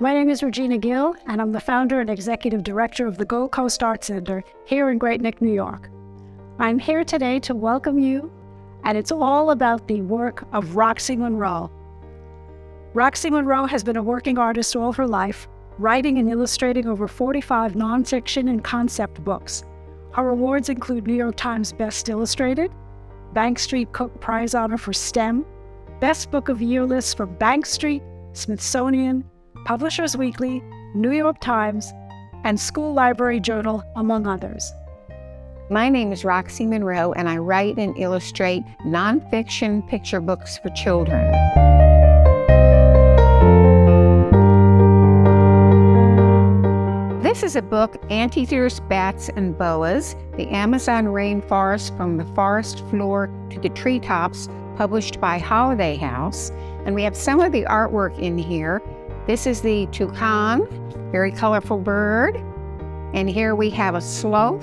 My name is Regina Gill, and I'm the founder and executive director of the Gold Coast Art Center here in Great Neck, New York. I'm here today to welcome you, and it's all about the work of Roxie Munro. Roxie Munro has been a working artist all her life, writing and illustrating over 45 nonfiction and concept books. Her awards include New York Times Best Illustrated, Bank Street Cook Prize Honor for STEM, Best Book of Year list for Bank Street, Smithsonian, Publishers Weekly, New York Times, and School Library Journal, among others. My name is Roxie Munro, and I write and illustrate nonfiction picture books for children. This is a book, Anteaters, Bats, and Boas, the Amazon Rainforest from the Forest Floor to the Treetops, published by Holiday House. And we have some of the artwork in here. This is the toucan, very colorful bird. And here we have a sloth,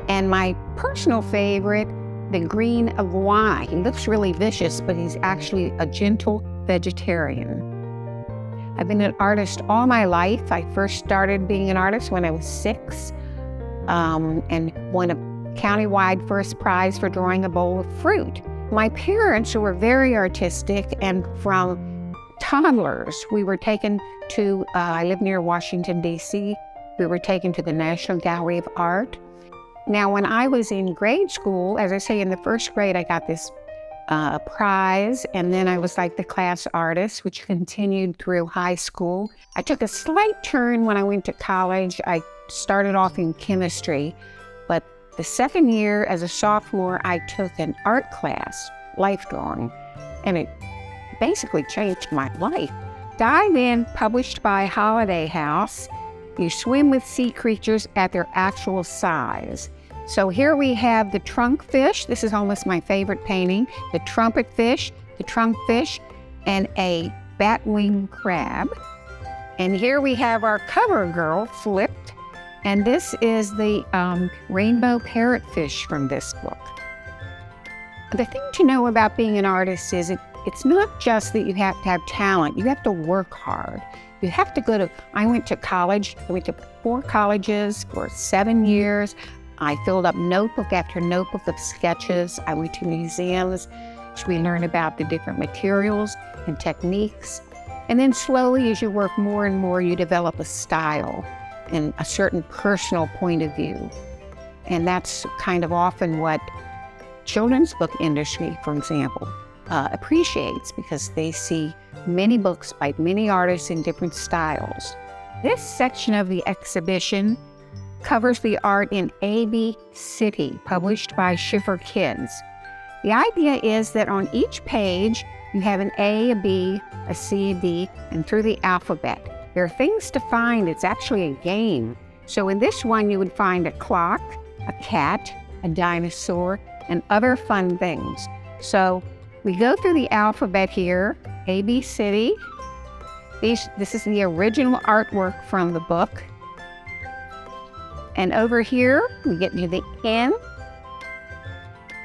and my personal favorite, the green iguana. He looks really vicious, but he's actually a gentle vegetarian. I've been an artist all my life. I first started being an artist when I was 6, and won a countywide first prize for drawing a bowl of fruit. My parents were very artistic, and from toddlers, we were taken to, I live near Washington, D.C., we were taken to the National Gallery of Art. Now, when I was in grade school, as I say, in the first grade, I got this prize, and then I was like the class artist, which continued through high school. I took a slight turn when I went to college. I started off in chemistry, but the second year as a sophomore, I took an art class, life drawing, and it basically changed my life. Dive In, published by Holiday House. You swim with sea creatures at their actual size. So here we have the trunk fish. This is almost my favorite painting. The trumpet fish, the trunk fish, and a batwing crab. And here we have our cover girl flipped. And this is the rainbow parrotfish from this book. The thing to know about being an artist is it's not just that you have to have talent, you have to work hard. You have to go to, I went to college, I went to 4 colleges for 7 years. I filled up notebook after notebook of sketches. I went to museums, so we learned about the different materials and techniques. And then slowly, as you work more and more, you develop a style and a certain personal point of view. And that's kind of often what children's book industry, for example, appreciates, because they see many books by many artists in different styles. This section of the exhibition covers the art in A-B City, published by Schiffer Kids. The idea is that on each page, you have an A, a B, a C, a D, and through the alphabet. There are things to find. It's actually a game. So in this one, you would find a clock, a cat, a dinosaur, and other fun things. So we go through the alphabet here, A, B, City. This is the original artwork from the book. And over here, we get to the N,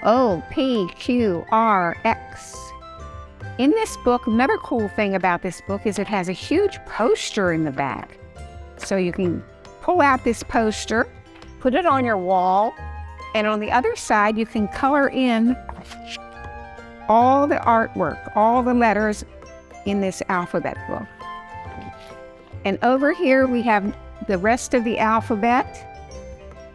O, P, Q, R, X. In this book, another cool thing about this book is it has a huge poster in the back. So you can pull out this poster, put it on your wall, and on the other side, you can color in all the artwork, all the letters in this alphabet book. And over here, we have the rest of the alphabet.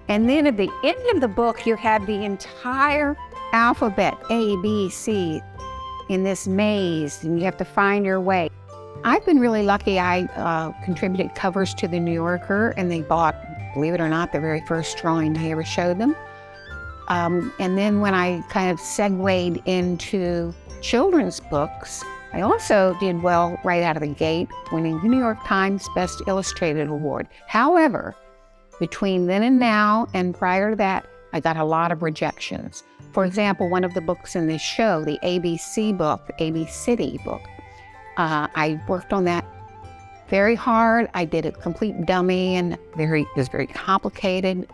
And then at the end of the book, you have the entire alphabet, A, B, C, in this maze, and you have to find your way. I've been really lucky. I contributed covers to the New Yorker, and they bought, believe it or not, the very first drawing I ever showed them. And then when I kind of segued into children's books, I also did well right out of the gate, winning the New York Times Best Illustrated Award. However, between then and now, and prior to that, I got a lot of rejections. For example, one of the books in this show, the ABC book, AB City book, I worked on that very hard. I did a complete dummy, and it was a very complicated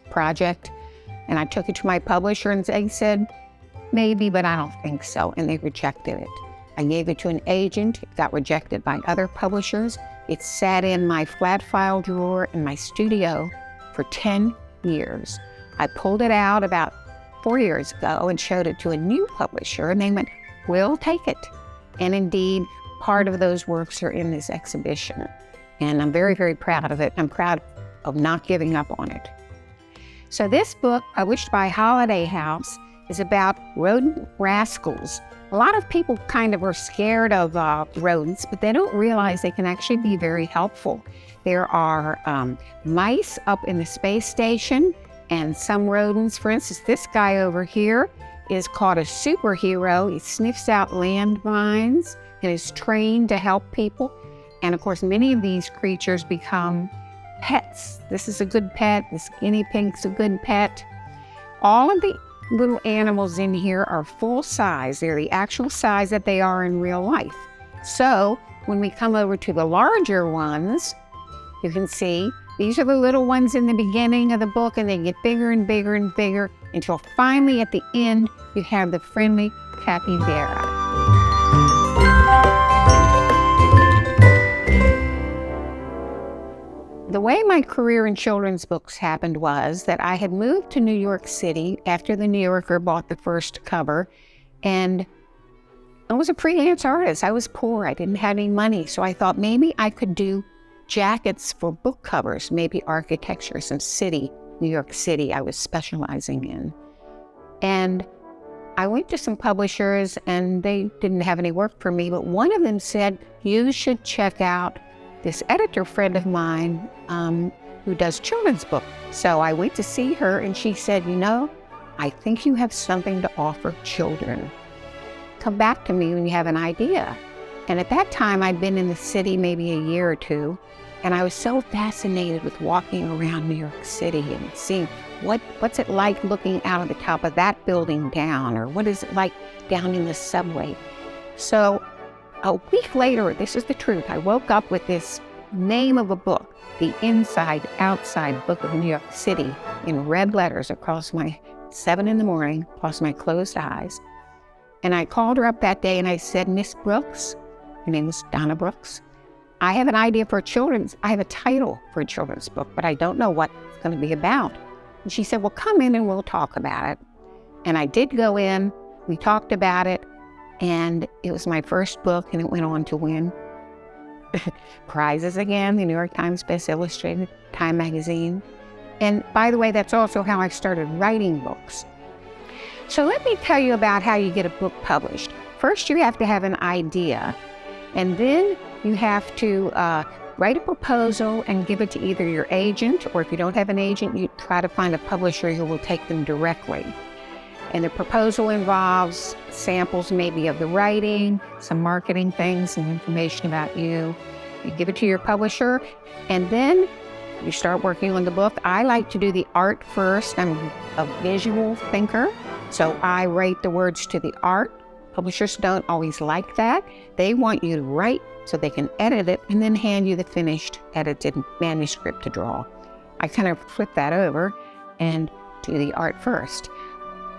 project. And I took it to my publisher, and they said, maybe, but I don't think so. And they rejected it. I gave it to an agent. It got rejected by other publishers. It sat in my flat file drawer in my studio for 10 years. I pulled it out about 4 years ago and showed it to a new publisher, and they went, "We'll take it." And indeed, part of those works are in this exhibition. And I'm very, very proud of it. I'm proud of not giving up on it. So this book, published by Holiday House, is about rodent rascals. A lot of people kind of are scared of rodents, but they don't realize they can actually be very helpful. There are mice up in the space station and some rodents. For instance, this guy over here is called a superhero. He sniffs out landmines and is trained to help people. And of course, many of these creatures become pets. This is a good pet. This guinea pig's a good pet. All of the little animals in here are full size. They're the actual size that they are in real life. So when we come over to the larger ones, you can see these are the little ones in the beginning of the book, and they get bigger and bigger and bigger until finally at the end, you have the friendly capybara. The way my career in children's books happened was that I had moved to New York City after the New Yorker bought the first cover, and I was a freelance artist. I was poor. I didn't have any money, so I thought maybe I could do jackets for book covers, maybe architecture, some city, New York City I was specializing in. And I went to some publishers, and they didn't have any work for me, but one of them said, "You should check out this editor friend of mine who does children's books." So I went to see her, and she said, "You know, I think you have something to offer children. Come back to me when you have an idea." And at that time, I'd been in the city maybe a year or two, and I was so fascinated with walking around New York City and seeing what's it like looking out of the top of that building down, or what is it like down in the subway. So a week later, this is the truth, I woke up with this name of a book, The Inside Outside Book of New York City, in red letters across my 7 in the morning, across my closed eyes. And I called her up that day and I said, "Miss Brooks," her name is Donna Brooks, "I have an idea for I have a title for a children's book, but I don't know what it's going to be about." And she said, "Well, come in and we'll talk about it." And I did go in, we talked about it, and it was my first book, and it went on to win prizes again, the New York Times Best Illustrated, Time Magazine. And by the way, that's also how I started writing books. So let me tell you about how you get a book published. First, you have to have an idea, and then you have to write a proposal and give it to either your agent, or if you don't have an agent, you try to find a publisher who will take them directly. And the proposal involves samples maybe of the writing, some marketing things, some information about you. You give it to your publisher, and then you start working on the book. I like to do the art first. I'm a visual thinker, so I write the words to the art. Publishers don't always like that. They want you to write so they can edit it and then hand you the finished, edited manuscript to draw. I kind of flip that over and do the art first.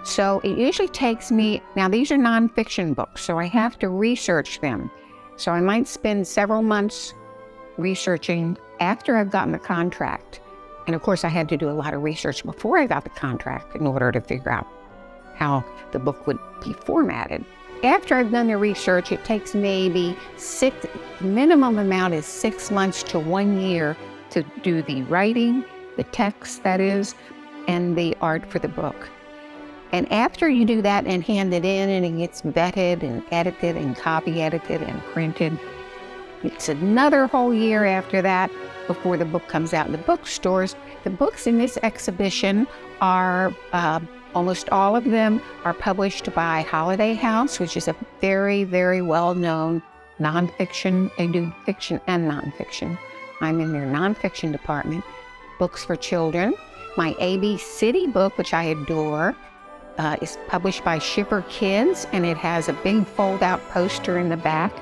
So it usually takes me, now these are nonfiction books, so I have to research them. So I might spend several months researching after I've gotten the contract. And of course I had to do a lot of research before I got the contract in order to figure out how the book would be formatted. After I've done the research, it takes maybe the minimum amount is 6 months to 1 year to do the writing, the text that is, and the art for the book. And after you do that and hand it in and it gets vetted and edited and copy edited and printed, it's another whole year after that before the book comes out in the bookstores. The books in this exhibition are, almost all of them are published by Holiday House, which is a very, very well-known nonfiction. They do fiction and nonfiction. I'm in their nonfiction department. Books for children. My A.B. City book, which I adore, is published by Shipper Kids, and it has a big fold-out poster in the back.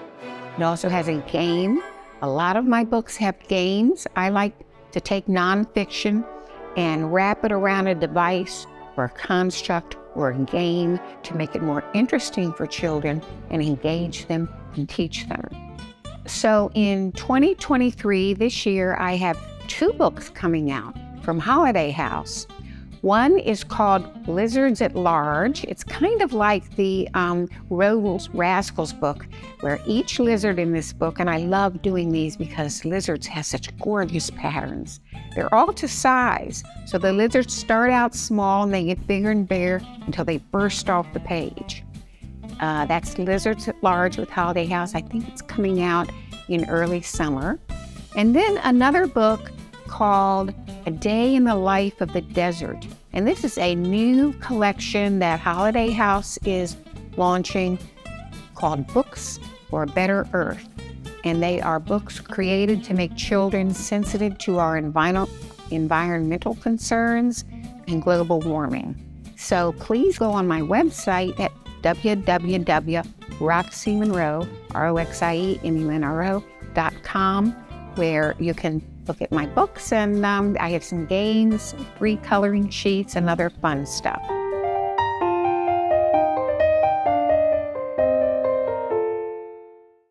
It also has a game. A lot of my books have games. I like to take nonfiction and wrap it around a device or a construct or a game to make it more interesting for children and engage them and teach them. So in 2023, this year, I have 2 books coming out from Holiday House. One is called Lizards at Large. It's kind of like the Rogues Rascals book, where each lizard in this book, and I love doing these because lizards have such gorgeous patterns. They're all to size. So the lizards start out small and they get bigger and bigger until they burst off the page. That's Lizards at Large with Holiday House. I think it's coming out in early summer. And then another book called A Day in the Life of the Desert. And this is a new collection that Holiday House is launching called Books for a Better Earth. And they are books created to make children sensitive to our environmental concerns and global warming. So please go on my website at www.roxiemunro, ROXIEMUNRO.com, where you can look at my books, and I have some games, free coloring sheets, and other fun stuff.